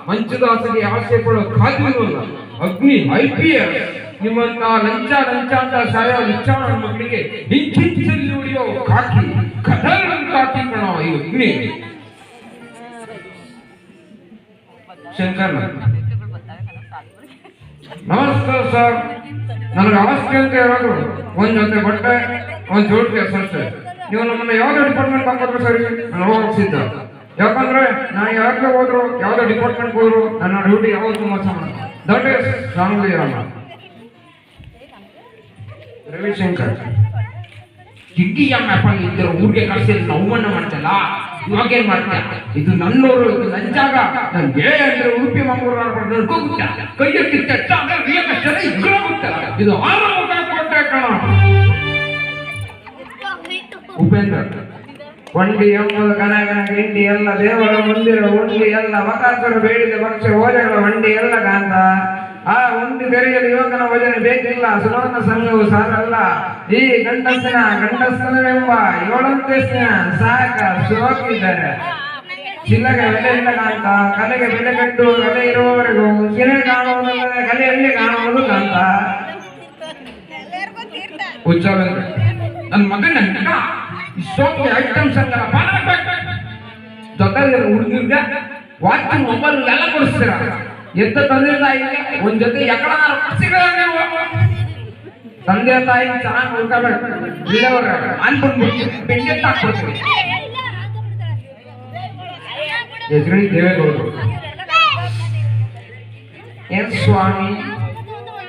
ಮಂಚದಾಸರಿಗೆ ಆಸೆ ಪಡೋ ಖಾದ್ಯನಲ್ಲ ಅಗ್ನಿ IPS ನಿಮ್ಮಂತ ಲಂಚ ಅಂತ ಸಾಯೋ ಲಂಚಾಣ ಮಕ್ಕಳಿಗೆ ಹಿಂಚಿಂಚಲ್ಲಿ ಉಳಿಯೋ ಕಾಕಿ ಕದಲ್ ಕಾಕಿ ಕಣೋ ಈ ಅಗ್ನಿ ಶಂಕರ್ ನಮಸ್ಕಾರ ಸರ್ ನನಗೆ ಅವಸ್ಥೆ ಅಂತ ಹೇಳೋದು ಒಂದ್ ಜೊತೆ ಬಟ್ಟೆ ಒಂದ್ ಜೋಡಿಗೆ ಅಷ್ಟೇ ನೀವು ನಮ್ಮನ್ನ ಯಾವ್ದೋ ಡಿಪಾರ್ಟ್ಮೆಂಟ್ ಹಾಕೋದ್ರೆ ಸರಿ ನಾನು ಹೋಗ್ಸಿದ್ದ ಯಾಕಂದ್ರೆ ನಾನು ಯಾಕೆ ಹೋದ್ರು ಯಾವ್ದೋ ಡಿಪಾರ್ಟ್ಮೆಂಟ್ ಹೋದ್ರು ನನ್ನ ಡ್ಯೂಟಿ ಯಾವ್ದು ತುಂಬಾ ಸಮಾನ ದಟ್ ಈಸ್ ಸ್ಟ್ರಾಂಗ್ಲಿ ರವಿಶಂಕರ್ ಕಿಡ್ಡಿಯ ಮ್ಯಾಪಲ್ಲಿ ಇದ್ದರು ಊರಿಗೆ ಕಳಿಸಿ ಅವಮಾನ ಮಾಡ್ತಲ್ಲ ಇವಾಗ ಏನ್ ಮಾಡ್ತೀಯ ಇದು ನನ್ನೂರು ಇದು ನನ್ನ ಜಾಗ ನನ್ ಗೆಳೆಯ ಅಂದ್ರೆ ಉಡುಪಿ ಮಂಗಳೂರು ನಡ್ಕೋಗುತ್ತ ಕೈಯಲ್ಲಿ ಇದು ಆರಂಭ ಕೊಟ್ಟೆ ಕಣ ಉಪೇಂದ್ರ ವಂಡಿ ಎಂಬುದು ಕನಗನ ಗಿಂಡಿ ಎಲ್ಲ ದೇವರ ಮಂದಿರ ಉಂಡಿ ಎಲ್ಲ ಮಕಾಸುರ ಬೇಡಿದ ಪಕ್ಷ ಓಜಗಳ ವಂಡಿ ಎಲ್ಲ ಕಾಂತ ಆ ಉಂಡಿ ತೆರೆಯಲು ಯುವಕನ ಭಜನೆ ಬೇಕಿಲ್ಲ ಸುಲೋನ ಸಂಘವು ಸಾರಲ್ಲ ಈ ಗಂಡಸ್ತನವೆಂಬ ಏಳಂತಸ್ತಿನ ಸಾಕ ಸುರೋಕಿದ್ದಾರೆ ಚಿಲ್ಲಗೆ ಬೆಲೆ ಇಲ್ಲ ಕಾಂತ ಕಲೆಗೆ ಬೆಲೆ ಕಟ್ಟು ಕಲೆ ಇರುವವರೆಗೂ ಸಿನೆ ಕಾಣುವುದಲ್ಲದೆ ಕಲೆಯಲ್ಲಿ ಕಾಣುವುದು ಕಾಂತ ಉಚ್ಚವೆಂದ್ರೆ ನನ್ನ ಮಗನ ಸೋಕೆ ಐಟಮ್ಸ್ ಅಂತ ಜೊತೆ ಹುಡುಗಿರ್ಗೆ ವಾಚ್ ಮೊಬೈಲ್ ಎಲ್ಲ ಕೊಡಿಸ್ತೀರ ಎತ್ತ ತಂದೆ ತಾಯಿಗೆ ಒಂದ್ ಜೊತೆ ಎಕಡನಾರ ತಂದೆ ತಾಯಿ ಚೆನ್ನಾಗಿ ನೋಡ್ಕೋಬೇಕು ಇಲ್ಲವ್ರ ಅನ್ಕೊಂಡ್ಬಿಟ್ಟು ಬೆಂಡೆ ಹಾಕ್ಬಿಡ್ತೀವಿ ಯಜಮಾನಿ ದೇವೇಗೌಡರು ಏನ್ ಸ್ವಾಮಿ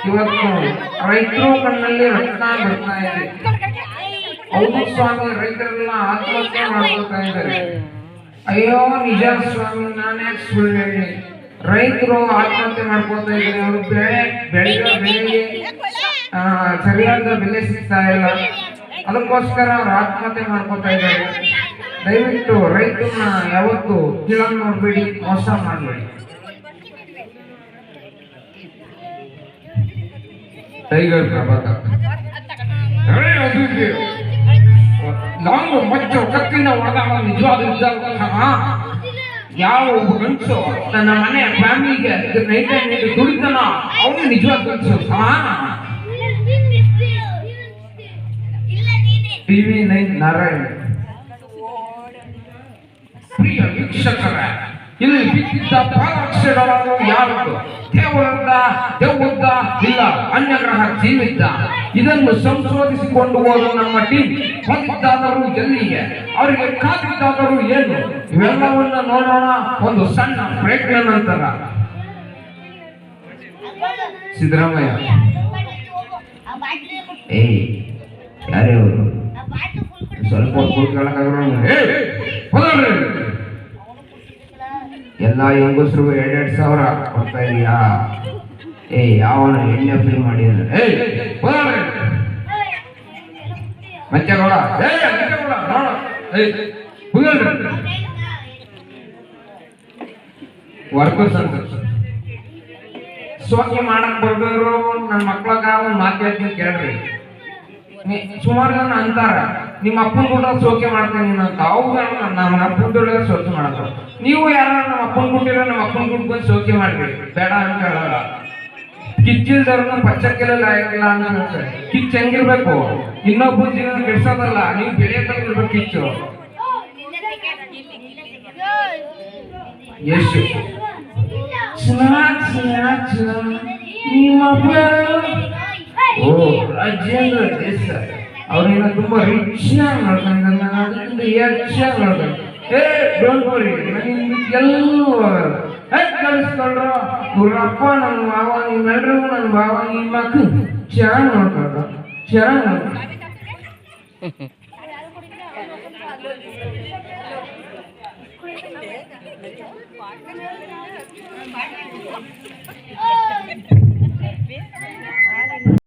ಇವತ್ತು ರೈತರು ಕಣ್ಣಲ್ಲಿ ರಕ್ತ ಬರ್ತಾ ಇದೆ ಹೌದು ಸ್ವಾಮಿ ರೈತರೆಲ್ಲ ಆತ್ಮಹತ್ಯೆ ಮಾಡ್ಕೊಳ್ತಾ ಇದ್ದಾರೆ ಅಯ್ಯೋ ನಿಜ ಸ್ವಾಮಿ ನಾನೇ ಸುಳ್ಳು ಹೇಳಿ ರೈತರು ಆತ್ಮಹತ್ಯೆ ಮಾಡ್ಕೊಳ್ತಾ ಇದ್ದಾರೆ ಅವರು ಬೆಳೆಯೋ ಬೆಳೆಗೆ ಸರಿಯಾದ ಬೆಲೆ ಸಿಗ್ತಾ ಇಲ್ಲ ಅದಕ್ಕೋಸ್ಕರ ಅವ್ರು ಆತ್ಮಹತ್ಯೆ ಮಾಡ್ಕೊಳ್ತಾ ಇದ್ದಾರೆ ದಯವಿಟ್ಟು ರೈತರನ್ನ ಯಾವತ್ತು ಕೀಳನ್ನು ನೋಡ್ಬೇಡಿ ಮೋಸ ಮಾಡಬೇಡಿ ಟೈಗರ್ ಪ್ರಭಾಕರ್ ಲಾಂಗು ಮಚ್ಚು ಕತ್ತಿನ ಒಳಗಾಗ ನಿಜವಾದ ಯಾವ ಒಬ್ಬ ಗಂಡಸು ತನ್ನ ಮನೆ ಫ್ಯಾಮಿಲಿಗೆ ನೈಟ್ ದುಡಿತಾನ ಅವನು ನಿಜವಾದ ಗಂಡಸು TV9 ನಾರಾಯಣ ಪ್ರಿಯ ವೀಕ್ಷಕರ ಇಲ್ಲಿ ಬಿದ್ದಿದ್ದ ಪಾಲಾಕ್ಷರಗಳು ಯಾರದು ದೇವದ್ದ ಇಲ್ಲ ಅನ್ಯಗ್ರಹ ಜೀವಿದ್ದ ಇದನ್ನು ಸಂಶೋಧಿಸಿಕೊಂಡು ಹೋದ ನಮ್ಮ ಟೀಮ್ ಹೊಂದಿದ್ದಾದರೂ ಎಲ್ಲಿಗೆ ಅವರಿಗೆ ಕಾದಿದ್ದಾದರೂ ಏನು ಇವೆಲ್ಲವನ್ನ ನೋಡೋಣ ಒಂದು ಸಣ್ಣ ಪ್ರಯತ್ನ ನಂತರ ಸಿದ್ದರಾಮಯ್ಯ ಯಾರೇ ಅವರು ಸ್ವಲ್ಪ ಎಲ್ಲ ಹೆಂಗಸರು 2,000 ಕೊಡ್ತಾ ಇದೀಯಾ ಯಾವನ ಎಣ್ಣೆ ಫ್ರೀ ಮಾಡಿದ್ರೆ ಮಂಚಗೌಡ ವರ್ಕರ್ಸ್ ಅಂತ ಸೋಕೆ ಮಾಡಕ್ ಬರ್ಬೇಕು ನನ್ನ ಮಕ್ಳಗ ಒಂದ್ ಮಾತು ಹೇಳ್ತೀನಿ ಕೇಳ್ರಿ ಸುಮಾರು ಜನ ಅಂತಾರ ನಿಮ್ಮ ಅಪ್ಪನ ಕೂಡ ಸೋಕೆ ಮಾಡ್ತೇನೆ ಅಂತ ಹೌದು ನಮ್ಮ ಅಪ್ಪನ ದುಡ್ಡ ಸೋಕೆ ಮಾಡ್ತಾರೆ ನೀವು ಯಾರ ನಮ್ಮ ಅಪ್ಪನ ಗುಟ್ಟಿರೋ ನಮ್ಮ ಅಪ್ಪನ ಗುಟ್ಟು ಬಂದು ಸೋಕೆ ಮಾಡ್ಬೇಡಿ ಬೇಡ ಅಂತ ಹೇಳಲ್ಲ ಕಿಚ್ಚಿಲ್ದವ್ರನ್ನ ಪಚ್ಚಕ್ಕೆಲ್ಲ ಆಗಿಲ್ಲ ಅಂತ ಹೇಳ್ತಾರೆ ಕಿಚ್ಚ ಹೆಂಗಿರ್ಬೇಕು ಇನ್ನೊಬ್ಬ ಜೀವನ ಕೆಡ್ಸೋದಲ್ಲ ನೀವು ಬೆಳೆಯಬೇಕಿರ್ಬೇಕು ಕಿಚ್ಚು ಎಷ್ಟು ನಿಮ್ಮ ರಾಜೇಂದ್ರ ದೇಸಾಯಿ ಅವ್ರನ್ನ ತುಂಬಾ ರಿಚ್ ಆಗಿ ನೋಡ್ಕೊಂಡು ನಾನು ಅದಕ್ಕಿಂತ ಹೆಚ್ಚಾಗಿ ನೋಡ್ಕೊಂಡು ಡೋಂಟ್ ವರಿ ಎಲ್ಲೂ ಕಳಿಸ್ಕೊಂಡ್ರು ಇವ್ರಪ್ಪ ನನ್ನ ಭಾವ ನಿಮ್ಮೆಲ್ರಿಗೂ ನನ್ನ ಭಾವ ನಿಮ್ಮ ಮಕ್ಕಳು ಚೆನ್ನಾಗಿ ನೋಡ್ಕೊಂಡು ಚೆನ್ನಾಗಿ ನೋಡ್ಕೊಂಡು